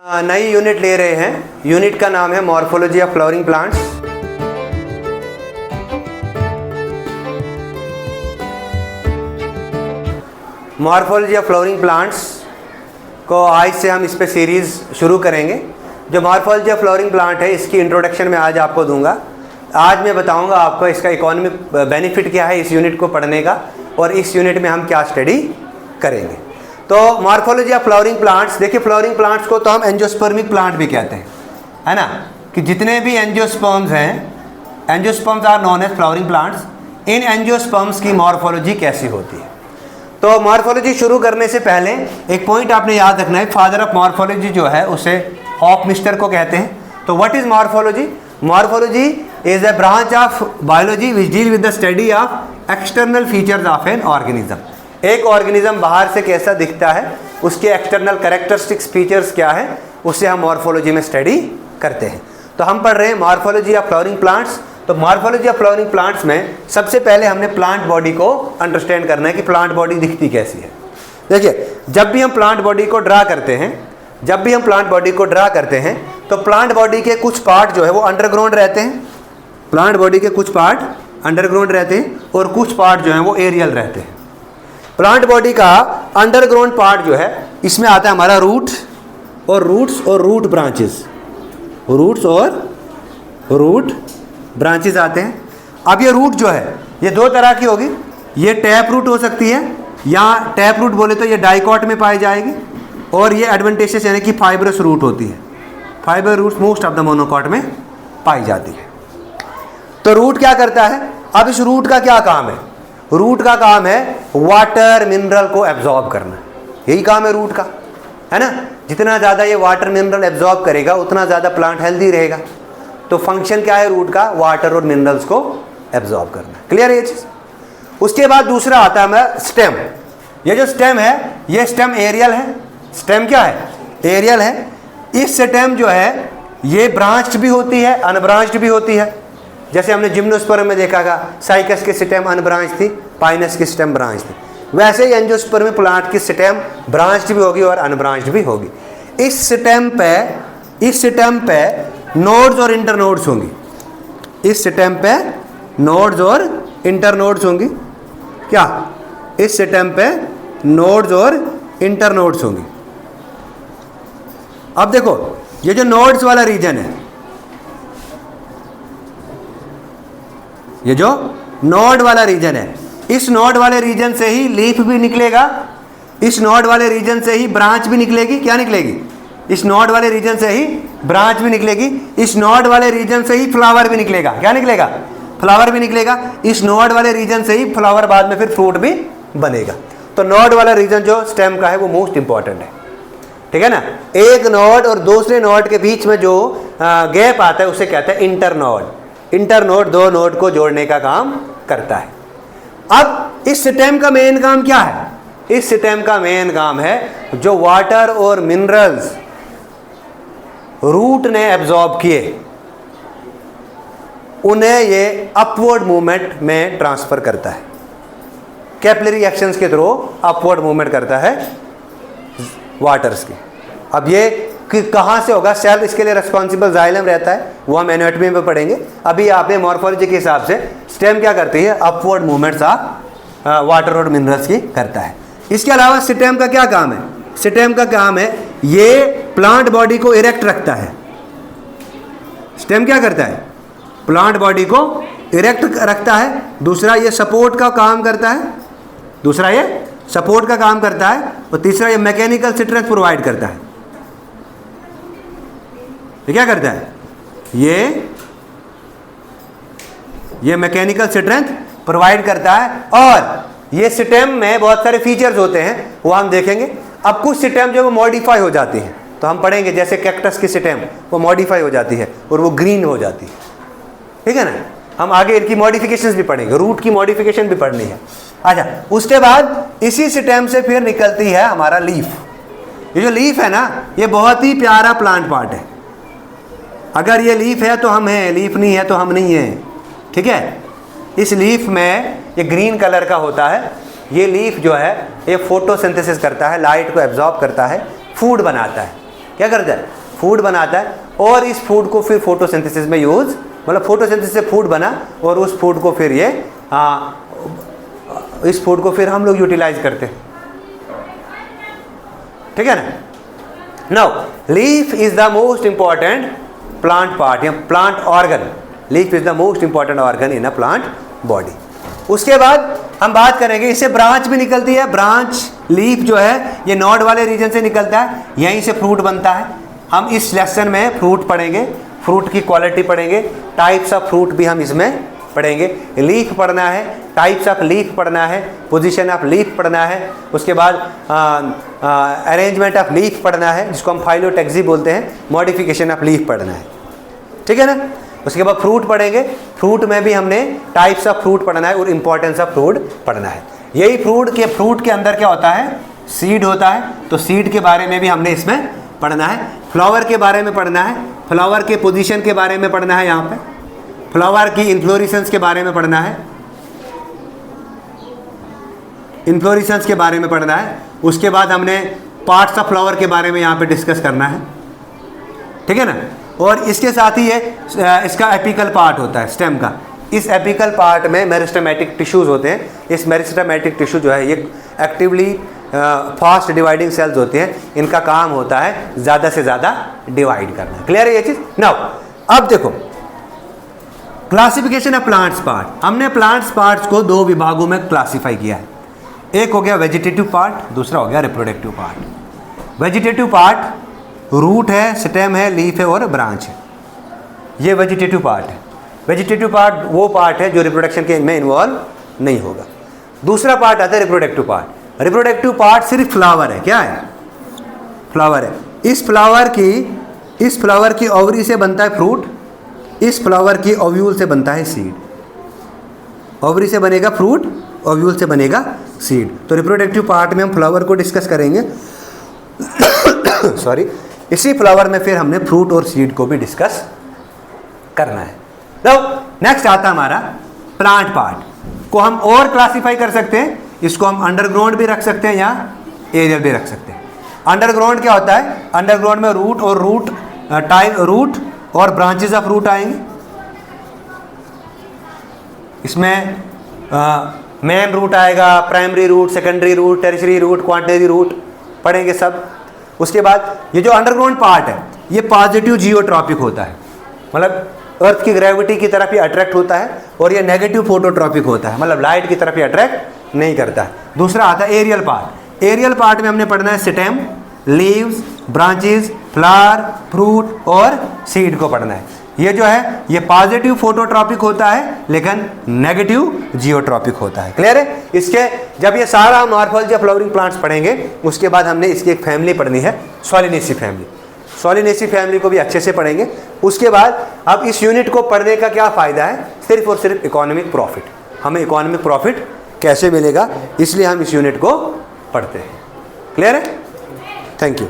नई यूनिट ले रहे हैं। यूनिट का नाम है morphology of flowering plants. Morphology of flowering plants को आज से हम इस पे सीरीज़ शुरू करेंगे। जो मॉर्फोलॉजी ऑफ फ्लावरिंग प्लांट है इसकी इंट्रोडक्शन मैं आज आपको दूंगा। आज मैं बताऊंगा आपको इसका इकोनॉमिक बेनिफिट क्या है इस यूनिट को पढ़ने का, और इस यूनिट में हम क्या स्टडी करेंगे। तो मॉर्फोलॉजी ऑफ फ्लावरिंग प्लांट्स, देखिए फ्लावरिंग प्लांट्स को तो हम एंजियोस्पर्मिक प्लांट भी कहते हैं, है ना, कि जितने भी एंजियोस्पर्म्स हैं, angiosperms are known as flowering plants. इन एंजियोस्पर्म्स की मॉर्फोलॉजी कैसी होती है। तो मॉर्फोलॉजी शुरू करने से पहले एक पॉइंट आपने याद रखना है, फादर ऑफ मॉर्फोलॉजी जो है उसे हॉफमिस्टर को कहते हैं। तो what is morphology? Morphology is a branch of biology which deal with the study of external features of an organism. एक ऑर्गेनिज्म बाहर से कैसा दिखता है, उसके एक्सटर्नल कैरेक्टरिस्टिक्स फीचर्स क्या है, उससे हम मॉर्फोलॉजी में स्टडी करते हैं। तो हम पढ़ रहे हैं मॉर्फोलॉजी ऑफ फ्लावरिंग प्लांट्स। तो मॉर्फोलॉजी ऑफ फ्लावरिंग प्लांट्स में सबसे पहले हमने प्लांट बॉडी को अंडरस्टैंड करना है कि प्लांट बॉडी दिखती कैसी है। देखिए, जब भी हम प्लांट बॉडी को ड्रा करते हैं, तो प्लांट बॉडी के कुछ पार्ट जो है वो अंडरग्राउंड रहते हैं। प्लांट बॉडी के कुछ पार्ट अंडरग्राउंड रहते हैं और कुछ पार्ट जो है वो एरियल रहते हैं। प्लांट बॉडी का अंडरग्राउंड पार्ट जो है, इसमें आता है हमारा रूट और रूट ब्रांचेस, रूट ब्रांचेस आते हैं। अब ये रूट जो है ये दो तरह की होगी, ये टैप रूट हो सकती है, या टैप रूट बोले तो ये डाइकॉट में पाई जाएगी, और ये एडवेंटेशियस यानी कि फाइब्रस रूट होती है। Fibre roots most of the monocot में पाई जाती है। तो रूट क्या करता है? अब इस रूट का क्या काम है? रूट का काम है वाटर मिनरल को एब्जॉर्ब करना, यही काम है रूट का, है ना। जितना ज़्यादा ये वाटर मिनरल एब्जॉर्ब करेगा उतना ज़्यादा प्लांट हेल्दी रहेगा। तो फंक्शन क्या है रूट का? वाटर और मिनरल्स को एब्जॉर्ब करना। क्लियर है ये चीज़? उसके बाद दूसरा आता है हमारा स्टेम। ये जो स्टेम है ये स्टेम एरियल है। स्टेम क्या है? एरियल है। इस स्टेम जो है ये ब्रांच्ड भी होती है, अनब्रांच्ड भी होती है। जैसे हमने जिम्नोस्पर्म में देखा था, साइकस की स्टेम अनब्रांच थी, पाइनस की स्टेम ब्रांच थी। वैसे ही एंजियोस्पर्म प्लांट की स्टेम ब्रांच्ड भी होगी और अनब्रांच्ड भी होगी। इस स्टेम पे नोड्स और इंटरनोड्स होंगी। इस स्टेम पे नोड्स और इंटरनोड्स होंगी। क्या? इस स्टेम पे नोड्स और इंटरनोड्स होंगी। अब देखो, ये जो नोड्स वाला रीजन है, ये जो नोड वाला रीजन है, इस नोड वाले रीजन से ही लीफ भी निकलेगा, इस नोड वाले रीजन से ही ब्रांच भी निकलेगी। क्या निकलेगी? इस नोड वाले रीजन से ही ब्रांच भी निकलेगी, इस नोड वाले रीजन से ही फ्लावर भी निकलेगा। क्या निकलेगा? फ्लावर भी निकलेगा। इस नोड वाले रीजन से ही फ्लावर बाद में फिर फ्रूट भी बनेगा। तो नोड वाला रीजन जो स्टेम का है वो मोस्ट इंपॉर्टेंट है, ठीक है ना। एक नोड और दूसरे नोड के बीच में जो गैप आता है उसे कहते हैं इंटरनोड। इंटरनोड दो नोड को जोड़ने का काम करता है। अब इस स्टेम का मेन काम क्या है? इस स्टेम का मेन काम है जो वाटर और मिनरल्स रूट ने एब्जॉर्ब किए उन्हें ये अपवर्ड मूवमेंट में ट्रांसफर करता है। कैपिलरी एक्शंस के थ्रू अपवर्ड मूवमेंट करता है वाटर्स की। अब ये कहाँ से होगा? सेल इसके लिए रिस्पॉन्सिबल जाइलम रहता है, वो हम एनाटॉमी में पढ़ेंगे। अभी आपने मॉर्फोलॉजी के हिसाब से स्टेम क्या करती है? अपवर्ड मूवमेंट्स ऑफ वाटर और मिनरल्स की करता है। इसके अलावा स्टेम का क्या काम है? स्टेम का काम है ये प्लांट बॉडी को इरेक्ट रखता है। स्टेम क्या करता है? प्लांट बॉडी को इरेक्ट रखता है। दूसरा ये सपोर्ट का काम करता है, और तीसरा ये मैकेनिकल स्ट्रेंथ प्रोवाइड करता है। ये क्या करता है? ये मैकेनिकल स्ट्रेंथ प्रोवाइड करता है। और ये स्टेम में बहुत सारे फीचर्स होते हैं, वो हम देखेंगे। अब कुछ स्टेम जो वो मॉडिफाई हो जाती हैं, तो हम पढ़ेंगे। जैसे कैक्टस की स्टेम वो मॉडिफाई हो जाती है और वो ग्रीन हो जाती है, ठीक है ना। हम आगे इनकी मॉडिफिकेशंस भी पढ़ेंगे, रूट की मॉडिफिकेशन भी पढ़नी है। अच्छा, उसके बाद इसी स्टेम से फिर निकलती है हमारा लीफ। ये जो लीफ है ना, ये बहुत ही प्यारा प्लांट पार्ट है। अगर ये लीफ है तो हम हैं, लीफ नहीं है तो हम नहीं हैं, ठीक है। इस लीफ में ये ग्रीन कलर का होता है। ये लीफ जो है ये फोटोसिंथेसिस करता है, लाइट को एब्जॉर्ब करता है, फूड बनाता है। क्या करता है, फूड बनाता है, और इस फूड को फिर फोटोसिंथेसिस में यूज, मतलब फोटोसिंथेसिस से फूड बना और उस फूड को फिर ये इस फूड को फिर हम लोग यूटिलाइज करते हैं, ठीक है ना। Now leaf is the most important plant part या plant organ, leaf is the most important organ in a plant body. उसके बाद हम बात करेंगे, इससे ब्रांच भी निकलती है, ब्रांच लीफ जो है ये नोड वाले रीजन से निकलता है, यहीं से फ्रूट बनता है। हम इस लेसन में फ्रूट पढ़ेंगे, फ्रूट की क्वालिटी पढ़ेंगे, टाइप्स ऑफ फ्रूट भी हम इसमें पढ़ेंगे, लीफ पढ़ना है, टाइप्स ऑफ लीफ पढ़ना है, पोजीशन ऑफ लीफ पढ़ना है, उसके बाद अरेंजमेंट ऑफ लीफ पढ़ना है जिसको हम फाइलोटैक्सी बोलते हैं, मॉडिफिकेशन ऑफ लीफ पढ़ना है, ठीक है ना। उसके बाद फ्रूट पढ़ेंगे, फ्रूट में भी हमने टाइप्स ऑफ फ्रूट पढ़ना है और इंपॉर्टेंस ऑफ फ्रूट पढ़ना है। यही फ्रूट के अंदर क्या होता है, सीड होता है, तो सीड के बारे में भी हमने इसमें पढ़ना है। फ्लावर के बारे में पढ़ना है, फ्लावर के पोजीशन के बारे में पढ़ना है, यहाँ पे फ्लावर की इन्फ्लोरेसेंस के बारे में पढ़ना है, इन्फ्लोरेसेंस के बारे में पढ़ना है। उसके बाद हमने पार्ट्स ऑफ फ्लावर के बारे में यहाँ पे डिस्कस करना है, ठीक है ना। और इसके साथ ही ये इसका एपिकल पार्ट होता है स्टेम का, इस एपिकल पार्ट में मेरिस्टेमेटिक टिश्यूज होते हैं। इस मेरिस्टेमेटिक टिश्यू जो है ये एक्टिवली फास्ट डिवाइडिंग सेल्स होते हैं, इनका काम होता है ज़्यादा से ज़्यादा डिवाइड करना। क्लियर है ये चीज़। नाउ अब देखो क्लासिफिकेशन ऑफ प्लांट्स पार्ट, हमने प्लांट्स पार्ट्स को दो विभागों में क्लासीफाई किया है, एक हो गया वेजिटेटिव पार्ट, दूसरा हो गया reproductive part. Vegetative part root है, स्टेम है, लीफ है और ब्रांच है, ये वेजिटेटिव पार्ट है। वेजिटेटिव पार्ट वो पार्ट है जो रिप्रोडक्शन के में इन्वॉल्व नहीं होगा। दूसरा पार्ट आता है रिप्रोडक्टिव पार्ट। रिप्रोडक्टिव पार्ट सिर्फ फ्लावर है, क्या है, फ्लावर है। इस फ्लावर की ओवरी से बनता है फ्रूट, इस फ्लावर की ओव्यूल से बनता है सीड। ओवरी से बनेगा फ्रूट, ओव्यूल से बनेगा सीड। तो रिप्रोडक्टिव पार्ट में हम फ्लावर को डिस्कस करेंगे सॉरी, इसी फ्लावर में फिर हमने फ्रूट और सीड को भी डिस्कस करना है। तो नेक्स्ट आता हमारा प्लांट पार्ट को हम और क्लासीफाई कर सकते हैं, इसको हम अंडरग्राउंड भी रख सकते हैं या एरियल भी रख सकते हैं। अंडरग्राउंड क्या होता है, अंडरग्राउंड में रूट और ब्रांचेस ऑफ रूट आएंगे। इसमें मेन रूट आएगा, primary root, secondary root, tertiary root, quaternary root पढ़ेंगे सब। उसके बाद ये जो अंडरग्राउंड पार्ट है ये पॉजिटिव जियोट्रॉपिक होता है, मतलब अर्थ की ग्रेविटी की तरफ ही अट्रैक्ट होता है, और ये नेगेटिव फोटोट्रॉपिक होता है, मतलब लाइट की तरफ ही अट्रैक्ट नहीं करता है। दूसरा आता है एरियल पार्ट। एरियल पार्ट में हमने पढ़ना है stem, leaves, branches, flower, fruit और सीड को पढ़ना है। ये जो है ये पॉजिटिव फोटोट्रॉपिक होता है लेकिन नेगेटिव जियोट्रॉपिक होता है। क्लियर है। इसके जब ये सारा मॉर्फोलॉजी ऑफ फ्लावरिंग प्लांट्स पढ़ेंगे उसके बाद हमने इसकी एक फैमिली पढ़नी है, सोलिनेसी फैमिली। सोलिनेसी फैमिली को भी अच्छे से पढ़ेंगे। उसके बाद अब इस यूनिट को पढ़ने का क्या फ़ायदा है, सिर्फ और सिर्फ इकोनॉमिक प्रॉफिट। हमें इकोनॉमिक प्रॉफिट कैसे मिलेगा, इसलिए हम इस यूनिट को पढ़ते हैं। क्लियर है। Thank you.